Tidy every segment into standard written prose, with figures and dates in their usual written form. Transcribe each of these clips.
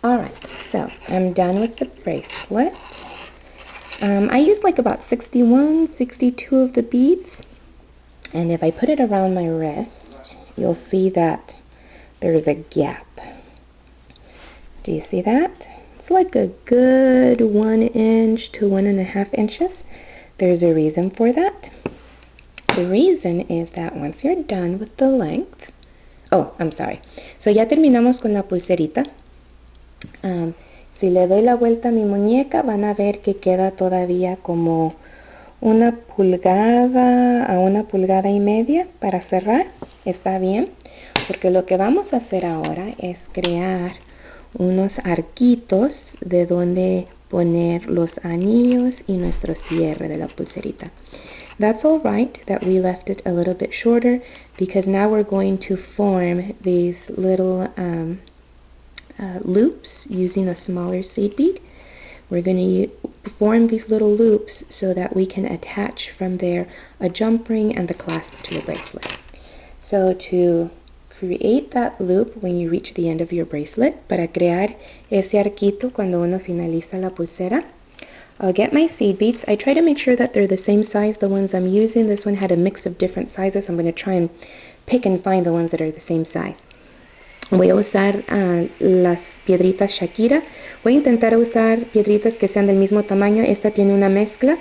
Alright, so I'm done with the bracelet. I used like about 61, 62 of the beads. And if I put it around my wrist, you'll see that there's a gap. Do you see that? It's like a good 1 inch to 1.5 inches. There's a reason for that. The reason is that once you're done with the length, oh, I'm sorry. So ya terminamos con la pulserita. Si le doy la vuelta a mi muñeca, van a ver que queda todavía como 1 pulgada a 1,5 pulgadas para cerrar. Está bien, porque lo que vamos a hacer ahora es crear unos arquitos de donde poner los anillos y nuestro cierre de la pulserita. That's all right that we left it a little bit shorter, because now we're going to form these little loops using a smaller seed bead. We're going to form these little loops so that we can attach from there a jump ring and the clasp to the bracelet. So to create that loop when you reach the end of your bracelet, para crear ese arquito cuando uno finaliza la pulsera, I'll get my seed beads. I try to make sure that they're the same size, the ones I'm using. This one had a mix of different sizes, so I'm going to try and pick and find the ones that are the same size. Voy a usar las piedritas Shakira. Voy a intentar usar piedritas que sean del mismo tamaño. Esta tiene una mezcla,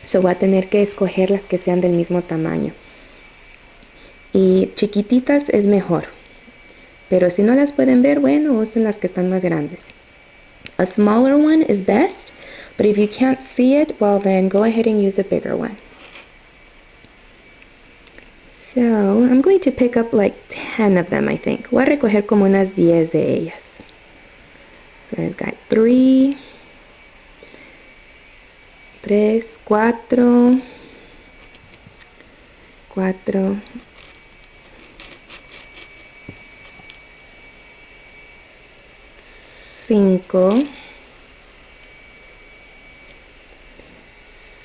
so voy a tener que escoger las que sean del mismo tamaño. Y chiquititas es mejor, pero si no las pueden ver, bueno, usen las que están más grandes. A smaller one is best, but if you can't see it, well then go ahead and use a bigger one. So I'm going to pick up like 10 of them, I think. Voy a recoger como unas 10 de ellas. So I've got 3, 4, 5,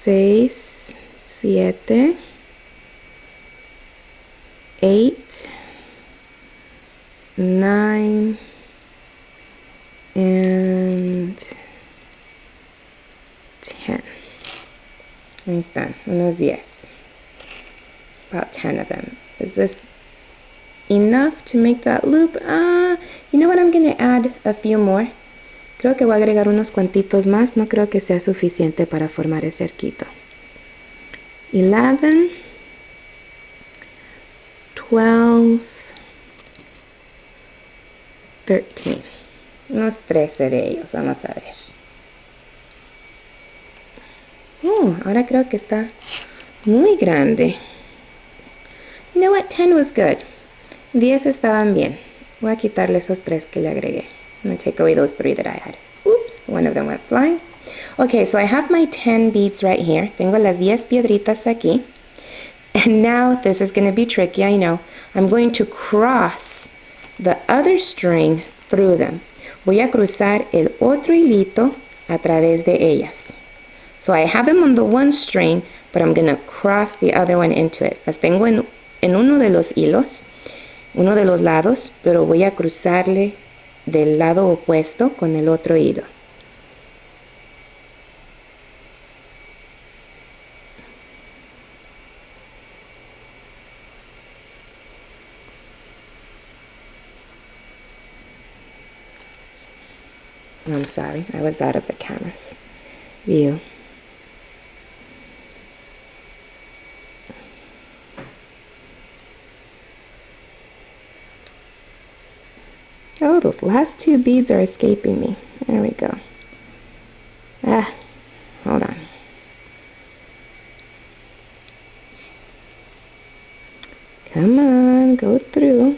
6, 7, 8, 9, and 10. Ahí están, unos 10. About 10 of them. Is this enough to make that loop? You know what, I'm going to add a few more. Creo que voy a agregar unos cuantitos más. No creo que sea suficiente para formar ese arquito. 11, 12, 13. Unos 13 de ellos, vamos a ver. Ahora creo que está muy grande. You know what, 10 was good. 10 estaban bien. Voy a quitarle esos 3 que le agregué. I'm going to take away those 3 that I had. Oops, one of them went flying. Okay, so I have my 10 beads right here. Tengo las 10 piedritas aquí. And now, this is going to be tricky, I know. I'm going to cross the other string through them. Voy a cruzar el otro hilito a través de ellas. So I have them on the one string, but I'm going to cross the other one into it. Las tengo en uno de los hilos, uno de los lados, pero voy a cruzarle del lado opuesto con el otro hilo. I'm sorry, I was out of the camera's view. Oh, those last 2 beads are escaping me. There we go. Hold on. Come on, go through.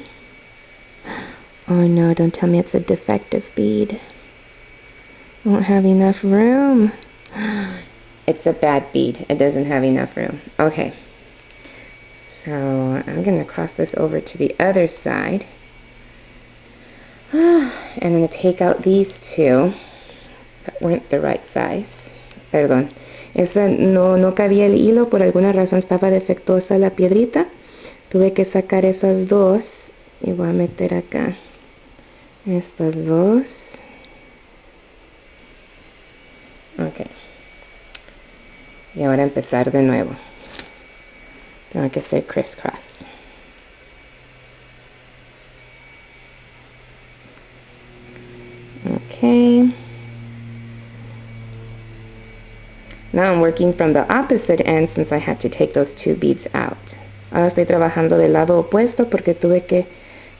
Oh no, don't tell me it's a defective bead. Won't have enough room. It's a bad bead. It doesn't have enough room. Okay. So I'm going to cross this over to the other side. And I'm going to take out these 2 that weren't the right size. Perdón. Esa no cabía el hilo, por alguna razón estaba defectuosa la piedrita. Tuve que sacar esas 2 y voy a meter acá estas 2. Y ahora empezar de nuevo. Tengo que hacer crisscross. Okay. Now I'm working from the opposite end since I had to take those 2 beads out. Ahora estoy trabajando del lado opuesto porque tuve que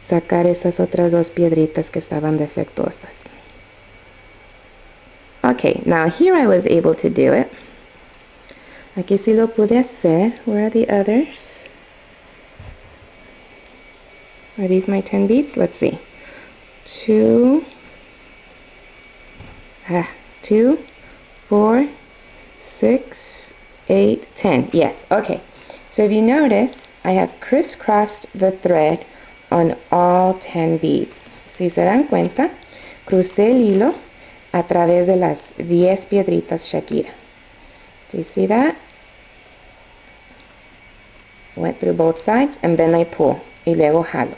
sacar esas otras 2 piedritas que estaban defectuosas. Okay, now here I was able to do it. Aquí sí lo pude hacer. Where are the others? Are these my 10 beads? Let's see. 2, 4, 6, 8, 10. Yes, okay. So if you notice, I have crisscrossed the thread on all 10 beads. Si se dan cuenta, crucé el hilo a través de las 10 piedritas Shakira. Do you see that? Went through both sides and then I pull y luego jalo.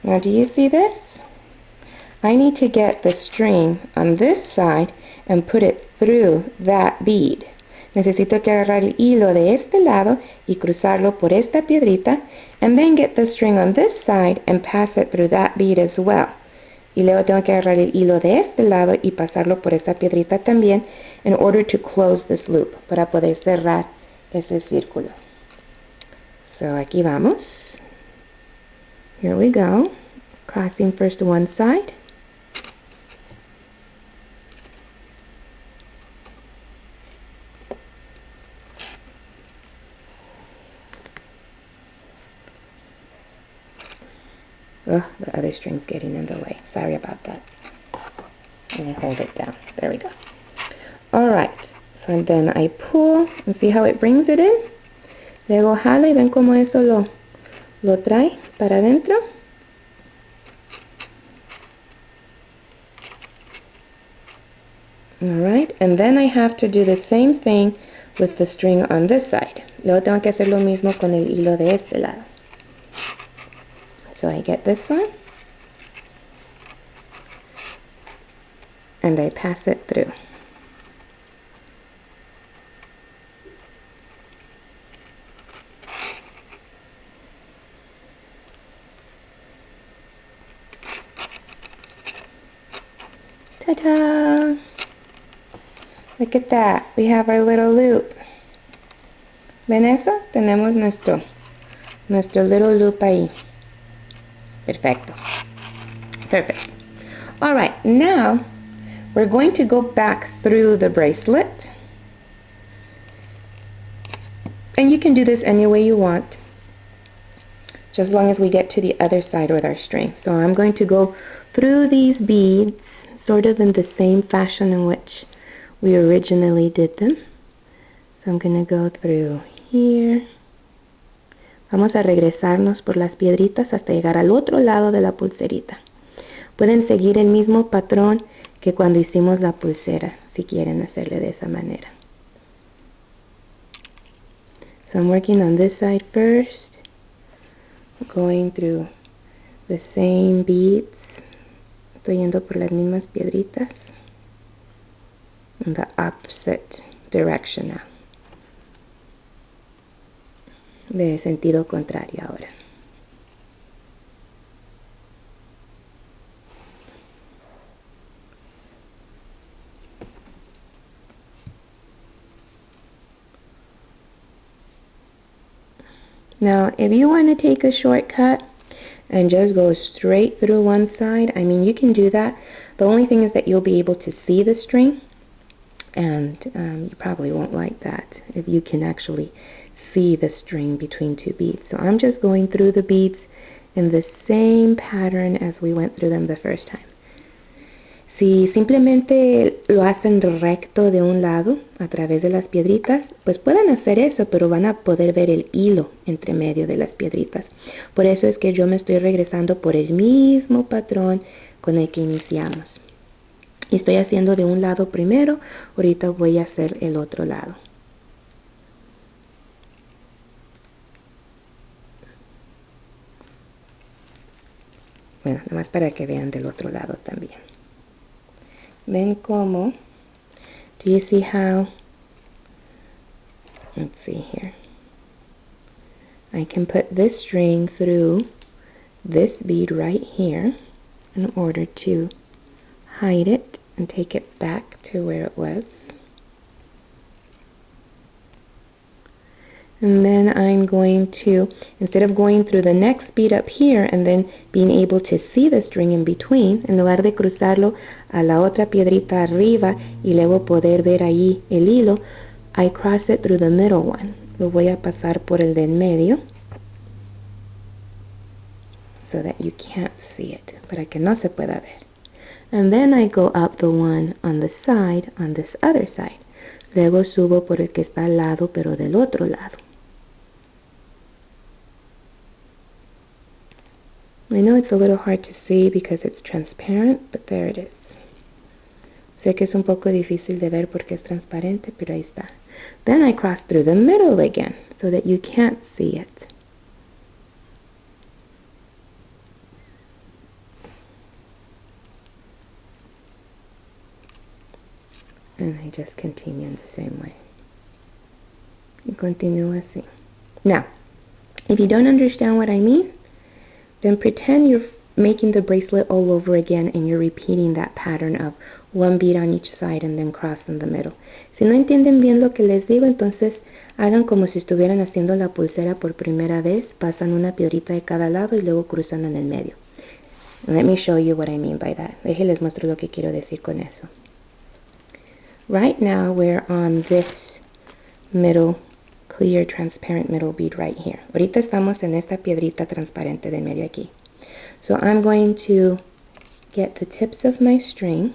Now do you see this? I need to get the string on this side and put it through that bead. Necesito que agarrar el hilo de este lado y cruzarlo por esta piedrita, and then get the string on this side and pass it through that bead as well. Y luego tengo que agarrar el hilo de este lado y pasarlo por esta piedrita también in order to close this loop, para poder cerrar ese círculo. So aquí vamos. Here we go. Crossing first one side. Oh, the other string's getting in the way. Sorry about that. Let me hold it down. There we go. Alright, so then I pull, and see how it brings it in? Luego jalo y ven como eso lo trae para adentro. Alright, and then I have to do the same thing with the string on this side. Luego tengo que hacer lo mismo con el hilo de este lado. So I get this one, and I pass it through. Ta-da! Look at that, we have our little loop. ¿Ven eso? Tenemos nuestro little loop ahí. Perfecto. Perfect. Alright, now we're going to go back through the bracelet. And you can do this any way you want, just as long as we get to the other side with our string. So I'm going to go through these beads sort of in the same fashion in which we originally did them. So I'm going to go through here. Vamos a regresarnos por las piedritas hasta llegar al otro lado de la pulserita. Pueden seguir el mismo patrón que cuando hicimos la pulsera, si quieren hacerle de esa manera. So I'm working on this side first, going through the same beads. Estoy yendo por las mismas piedritas in the opposite direction now. De sentido contrario ahora. Now, if you want to take a shortcut and just go straight through one side, I mean, you can do that. The only thing is that you'll be able to see the string, and you probably won't like that if you can actually see the string between 2 beads. So I'm just going through the beads in the same pattern as we went through them the first time. Si simplemente lo hacen recto de un lado a través de las piedritas, pues pueden hacer eso, pero van a poder ver el hilo entre medio de las piedritas. Por eso es que yo me estoy regresando por el mismo patrón con el que iniciamos. Y estoy haciendo de un lado primero, ahorita voy a hacer el otro lado. Bueno, nada más para que vean del otro lado también. ¿Ven cómo? Do you see how? Let's see here. I can put this string through this bead right here in order to hide it and take it back to where it was. And then I'm going to, instead of going through the next bead up here and then being able to see the string in between, en lugar de cruzarlo a la otra piedrita arriba y luego poder ver ahí el hilo, I cross it through the middle one. Lo voy a pasar por el de en medio so that you can't see it, para que no se pueda ver. And then I go up the one on the side, on this other side. Luego subo por el que está al lado, pero del otro lado. I know it's a little hard to see because it's transparent, but there it is. Sé que es un poco difícil de ver porque es transparente, pero ahí está. Then I cross through the middle again, so that you can't see it. And I just continue in the same way. Y continúo así. Now, if you don't understand what I mean, then pretend you're making the bracelet all over again and you're repeating that pattern of one bead on each side and then cross in the middle. Si no entienden bien lo que les digo, entonces hagan como si estuvieran haciendo la pulsera por primera vez, pasan una piedrita de cada lado y luego cruzan en el medio. And let me show you what I mean by that. Les muestro lo que quiero decir con eso. Right now we're on this middle, clear, transparent middle bead right here. Ahorita estamos en esta piedrita transparente de medio aquí. So I'm going to get the tips of my string,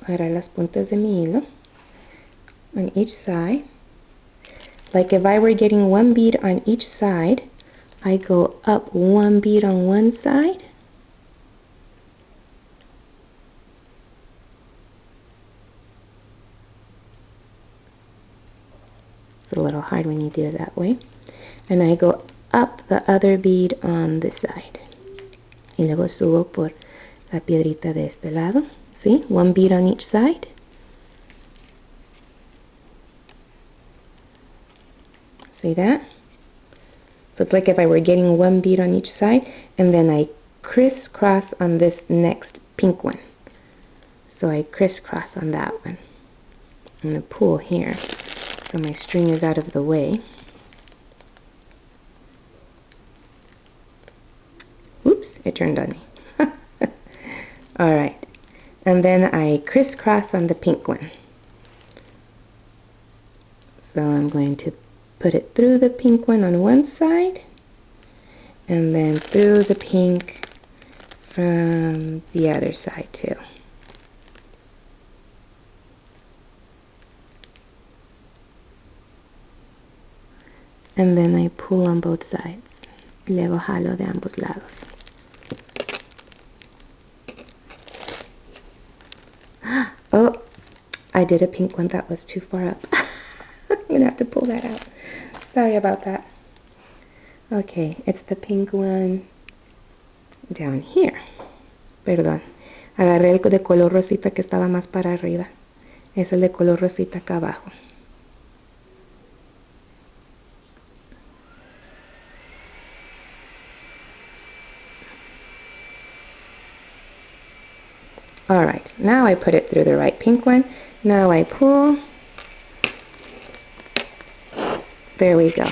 agarrar las puntas de mi hilo on each side. Like if I were getting one bead on each side, I go up one bead on one side, it's a little hard when you do it that way, and I go up the other bead on this side. Y luego subo por la piedrita de este lado. See? One bead on each side. See that? So it's like if I were getting one bead on each side, and then I crisscross on this next pink one. So I crisscross on that one. I'm going to pull here so my string is out of the way. Oops, it turned on me. Alright, and then I crisscross on the pink one. So I'm going to put it through the pink one on one side, and then through the pink from the other side too. And then I pull on both sides. Luego jalo de ambos lados. Oh, I did a pink one that was too far up. I'm going to have to pull that out. Sorry about that. Okay, it's the pink one down here. Perdón. Agarré el de color rosita que estaba más para arriba. Es el de color rosita acá abajo. Alright, now I put it through the right pink one. Now I pull. There we go.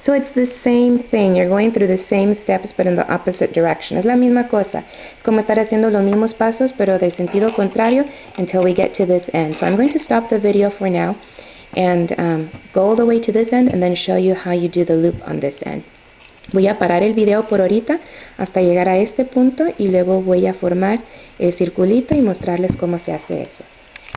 So it's the same thing. You're going through the same steps but in the opposite direction. Es la misma cosa. Es como estar haciendo los mismos pasos pero de sentido contrario until we get to this end. So I'm going to stop the video for now and go all the way to this end and then show you how you do the loop on this end. Voy a parar el video por ahorita hasta llegar a este punto y luego voy a formar el circulito y mostrarles cómo se hace eso.